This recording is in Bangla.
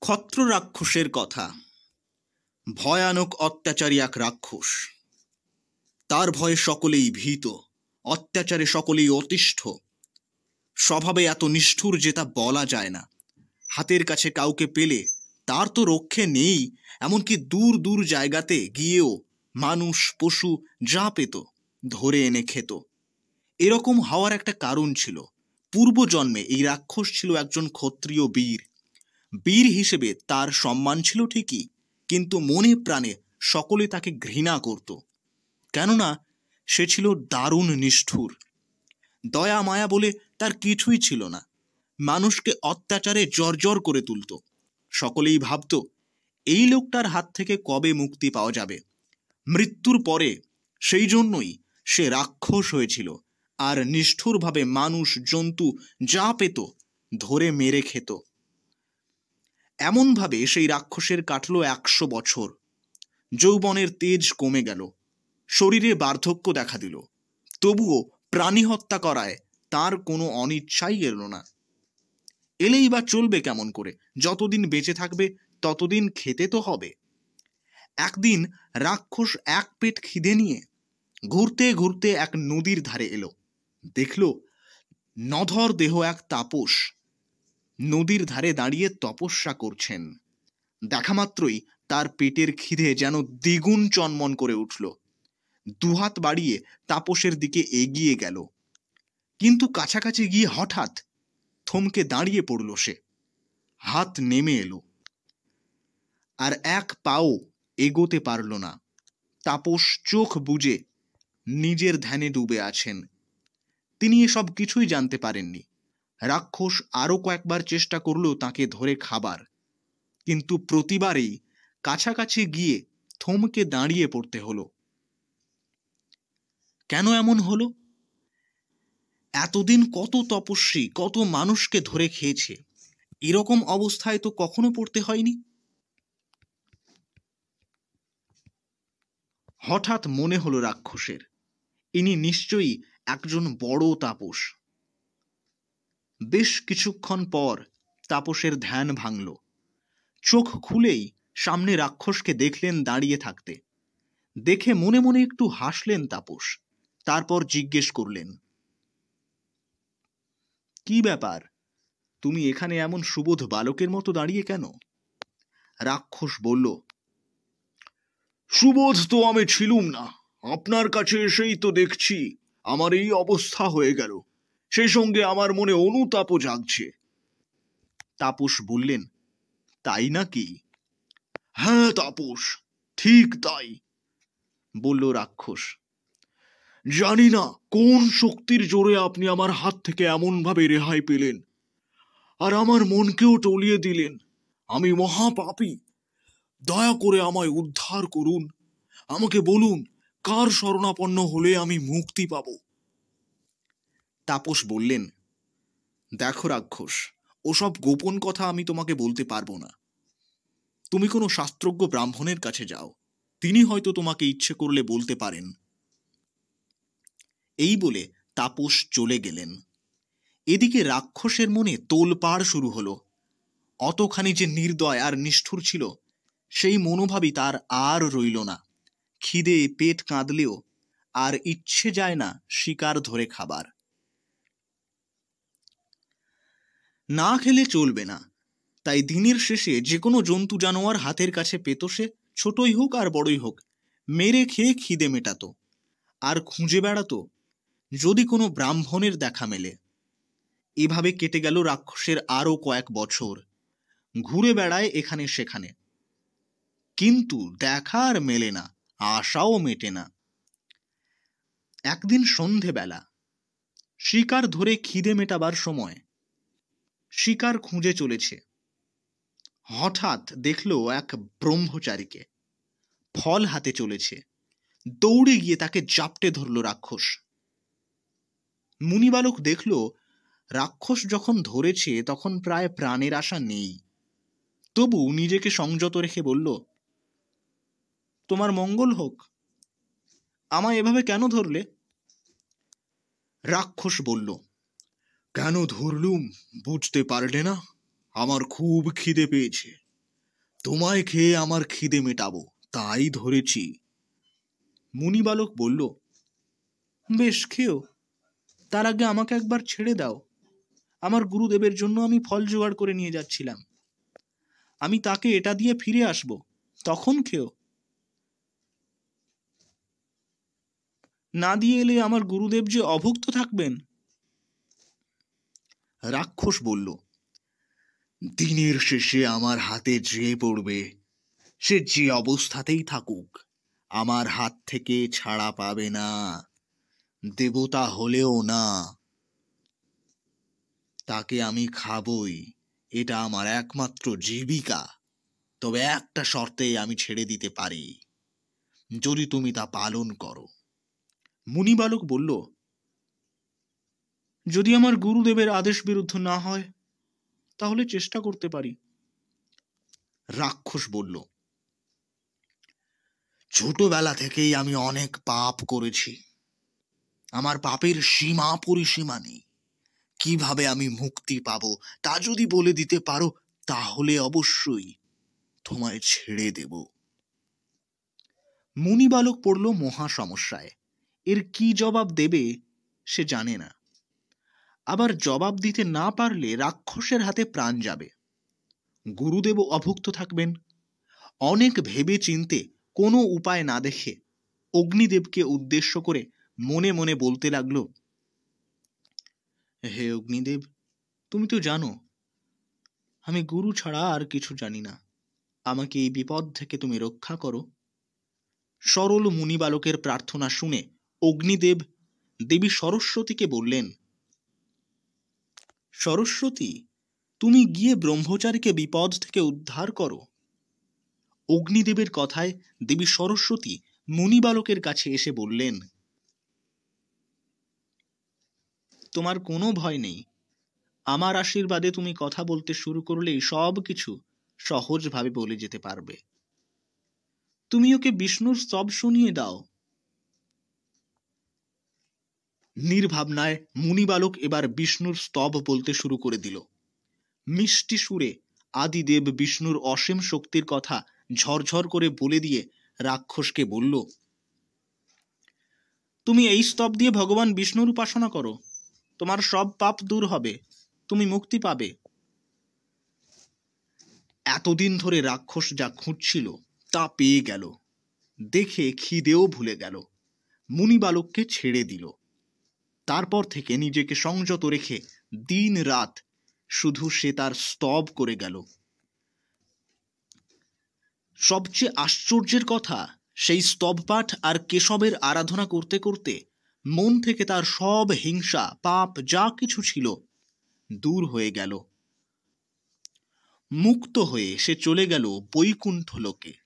ক্ষত্র রাক্ষসের কথা। ভয়ানক অত্যাচারী এক রাক্ষস। তার ভয়ে সকলেই ভীত, অত্যাচারে সকলেই অতিষ্ঠ। স্বভাবে এত নিষ্ঠুর যে তা বলা যায় না। হাতের কাছে কাউকে পেলে তার তো রক্ষে নেই, এমনকি দূর দূর জায়গাতে গিয়েও মানুষ পশু যা পেত ধরে এনে খেত। এরকম হওয়ার একটা কারণ ছিল। পূর্বজন্মে এই রাক্ষস ছিল একজন ক্ষত্রিয় বীর। বীর হিসেবে তার সম্মান ছিল ঠিকই, কিন্তু মনে প্রাণে সকলে তাকে ঘৃণা করত। কেননা সে ছিল দারুণ নিষ্ঠুর। দয়া মায়া বলে তার কিছুই ছিল না। মানুষকে অত্যাচারে জর্জর করে তুলত। সকলেই ভাবত এই লোকটার হাত থেকে কবে মুক্তি পাওয়া যাবে। মৃত্যুর পরে সেই জন্যই সে রাক্ষস হয়েছিল, আর নিষ্ঠুরভাবে মানুষ জন্তু যা পেত ধরে মেরে খেত। এমনভাবে সেই রাক্ষসের কাটল 100 বছর। যৌবনের তেজ কমে গেল, শরীরে বার্ধক্য দেখা দিল, তবুও প্রাণী হত্যা করায় তার কোনো অনিচ্ছাই এল না। এলেই বা চলবে কেমন করে? যতদিন বেঁচে থাকবে ততদিন খেতে তো হবে। একদিন রাক্ষস এক পেট খিদে নিয়ে ঘুরতে ঘুরতে এক নদীর ধারে এলো। দেখল নধর দেহ এক তাপস নদীর ধারে দাঁড়িয়ে তপস্যা করছেন। দেখা মাত্রই তার পেটের খিদে যেন দ্বিগুণ চনমন করে উঠল। দুহাত বাড়িয়ে তাপসের দিকে এগিয়ে গেল, কিন্তু কাছাকাছি গিয়ে হঠাৎ থমকে দাঁড়িয়ে পড়ল সে। হাত নেমে এলো, আর এক পাও এগোতে পারল না। তাপস চোখ বুজে নিজের ধ্যানে ডুবে আছেন। তিনি এসব কিছুই জানতে পারেননি। রাক্ষস আরো কয়েকবার চেষ্টা করল তাকে ধরে খাবার, কিন্তু প্রতিবারেই কাছাকাছি গিয়ে থমকে দাঁড়িয়ে পড়তে হলো। কেন এমন হলো? এতদিন কত তপস্বী, কত মানুষকে ধরে খেয়েছে, এরকম অবস্থায় তো কখনো পড়তে হয়নি। হঠাৎ মনে হলো রাক্ষসের, ইনি নিশ্চয়ই একজন বড় তাপস। বেশ কিছুক্ষণ পর তাপসের ধ্যান ভাঙল। চোখ খুলেই সামনে রাক্ষসকে দেখলেন দাঁড়িয়ে থাকতে। দেখে মনে মনে একটু হাসলেন তাপস। তারপর জিজ্ঞেস করলেন, কি ব্যাপার, তুমি এখানে এমন সুবোধ বালকের মতো দাঁড়িয়ে কেন? রাক্ষস বলল, সুবোধ তো আমি ছিলুম না, আপনার কাছে এসেই তো দেখছি আমার এই অবস্থা হয়ে গেল। সেই সঙ্গে আমার মনে অনুতাপও জাগছে। তাপস বললেন, তাই নাকি? হ্যাঁ তাপস, ঠিক তাই, বলল রাক্ষস। জানি না কোন শক্তির জোরে আপনি আমার হাত থেকে এমন ভাবে রেহাই পেলেন, আর আমার মনকেও টলিয়ে দিলেন। আমি মহাপাপী, দয়া করে আমায় উদ্ধার করুন। আমাকে বলুন, কার শরণাপন্ন হলে আমি মুক্তি পাব? তাপস বললেন, দেখো রাক্ষস, ওসব গোপন কথা আমি তোমাকে বলতে পারবো না। তুমি কোনো শাস্ত্রজ্ঞ ব্রাহ্মণের কাছে যাও, তিনি হয়তো তোমাকে ইচ্ছে করলে বলতে পারেন। এই বলে তাপস চলে গেলেন। এদিকে রাক্ষসের মনে তোলপাড় শুরু হলো। অতখানি যে নির্দয় আর নিষ্ঠুর ছিল, সেই মনোভাবই তার আর রইল না। খিদে পেট কাঁদলেও আর ইচ্ছে যায় না শিকার ধরে খাবার। না খেলে চলবে না, তাই দিনের শেষে যে কোনো জন্তু জানোয়ার হাতের কাছে পেত সে, ছোটই হোক আর বড়ই হোক, মেরে খেয়ে খিদে মেটাতো। আর খুঁজে বেড়াতো যদি কোনো ব্রাহ্মণের দেখা মেলে। এভাবে কেটে গেল রাক্ষসের আরো কয়েক বছর। ঘুরে বেড়ায় এখানে সেখানে, কিন্তু দেখা আর মেলে না, আশাও মেটে না। একদিন সন্ধেবেলা শিকার ধরে খিদে মেটাবার সময় শিকার খুঁজে চলেছে। হঠাৎ দেখলো এক ব্রহ্মচারীকে, ফল হাতে চলেছে। দৌড়ে গিয়ে তাকে জাপটে ধরল রাক্ষস। মুনিবালক দেখল রাক্ষস যখন ধরেছে তখন প্রায় প্রাণের আশা নেই, তবু নিজেকে সংযত রেখে বলল, তোমার মঙ্গল হোক, আমায় এভাবে কেন ধরলে? রাক্ষস বলল, কেন ধরলুম বুঝতে পারলে না? আমার খুব খিদে পেয়েছে, তোমায় খেয়ে আমার খিদে মেটাবো, তাই ধরেছি। মুনিবালক বলল, বেশ, খেও। তার আগে আমাকে একবার ছেড়ে দাও। আমার গুরুদেবের জন্য আমি ফল জোগাড় করে নিয়ে যাচ্ছিলাম। আমি তাকে এটা দিয়ে ফিরে আসব, তখন খেও। না দিয়ে এলে আমার গুরুদেব যে অভুক্ত থাকবেন। রাক্ষস বলল, দিনের শেষে আমার হাতে যে পড়বে, সে যে অবস্থাতেই থাকুক, আমার হাত থেকে ছাড়া পাবে না, দেবতা হলেও না। তাকে আমি খাবই, এটা আমার একমাত্র জীবিকা। তবে একটা শর্তে আমি ছেড়ে দিতে পারি, যদি তুমি তা পালন করো। মুনিবালক বলল, যদি আমার গুরুদেবের আদেশ বিরুদ্ধ না হয়, তাহলে চেষ্টা করতে পারি। রাক্ষস বলল, ছোটবেলা থেকেই আমি অনেক পাপ করেছি। আমার পাপের সীমা পরিসীমা নেই। কিভাবে আমি মুক্তি পাবো তা যদি বলে দিতে পারো, তাহলে অবশ্যই তোমায় ছেড়ে দেব। মুনিবালক পড়ল মহা সমস্যায়। এর কি জবাব দেবে সে জানে না। আবার জবাব দিতে না পারলে রাক্ষসের হাতে প্রাণ যাবে, গুরুদেবও অভুক্ত থাকবেন। অনেক ভেবে চিনতে কোনো উপায় না দেখে অগ্নিদেবকে উদ্দেশ্য করে মনে মনে বলতে লাগলো, হে অগ্নিদেব, তুমি তো জানো আমি গুরু ছাড়া আর কিছু জানি না। আমাকে এই বিপদ থেকে তুমি রক্ষা করো। সরল মুনিবালকের প্রার্থনা শুনে অগ্নিদেব দেবী সরস্বতীকে বললেন, সরস্বতী, তুমি গিয়ে ব্রহ্মচারীকে বিপদ থেকে উদ্ধার করো। অগ্নিদেবের কথায় দেবী সরস্বতী মুনিবালকের কাছে এসে বললেন, তোমার কোনো ভয় নেই। আমার আশীর্বাদে তুমি কথা বলতে শুরু করলেই সব কিছু সহজভাবে বলে যেতে পারবে। তুমি ওকে বিষ্ণুর স্তব শুনিয়ে দাও। নির্ভাবনায় মুনিবালক এবার বিষ্ণুর স্তব বলতে শুরু করে দিল। মিষ্টি সুরে আদিদেব বিষ্ণুর অসীম শক্তির কথা ঝরঝর করে বলে দিয়ে রাক্ষসকে বলল, তুমি এই স্তব দিয়ে ভগবান বিষ্ণুর উপাসনা করো, তোমার সব পাপ দূর হবে, তুমি মুক্তি পাবে। এতদিন ধরে রাক্ষস যা খুঁজছিল তা পেয়ে গেল। দেখে খিদেও ভুলে গেল, মুনিবালককে ছেড়ে দিল। তারপর থেকে নিজেকে সংযত রেখে দিন রাত শুধু সে তার স্তব করে গেল। সবচেয়ে আশ্চর্যের কথা, সেই স্তব পাঠ আর কেশবের আরাধনা করতে করতে মন থেকে তার সব হিংসা পাপ যা কিছু ছিল দূর হয়ে গেল। মুক্ত হয়ে সে চলে গেল বৈকুণ্ঠ লোকে।